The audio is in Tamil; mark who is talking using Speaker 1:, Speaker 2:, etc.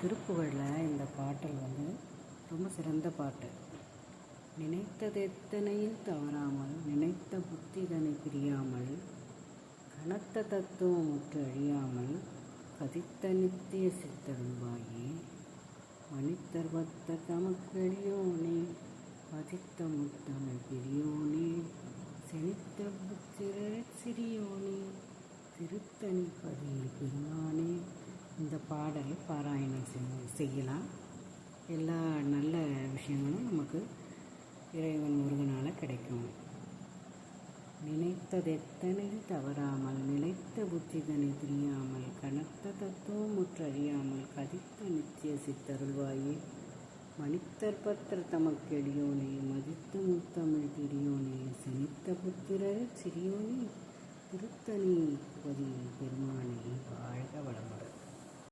Speaker 1: திருப்புகழில் இந்த பாட்டல் ரொம்ப சிறந்த பாட்டு. நினைத்ததெத்தனையில் தவறாமல் நினைத்த புத்திதனை பிரியாமல் கனத்த தத்துவம் முற்று அழியாமல் கதித்த நித்திய சித்தருள்வாயே மனித்தர் பத்த தமக்கெளியோனே பதித்த முத்தமிழ் பெரியோனே செனித்த புத்திர சிறியோனே திருத்தணி பதி பெருமானே. இந்த பாடல் பாராயணம் செய்யலாம். எல்லா நல்ல விஷயங்களும் நமக்கு இறைவன் முருகனால் கிடைக்கும். நினைத்ததெத்தனை தவறாமல் நிலைத்த புத்திதனை பிரியாமல் கனத்த தத்துவம் முற்றறியாமல் கதித்த நித்திய சித்தருள்வாயே மனித்தர் பத்திர தமக்கெளியோனே மதித்த முத்தமிழ் பெரியோனே செனித்த புத்திர சிறியோனே திருத்தணி பதி பெருமானே வாழ்க வளமுடன்.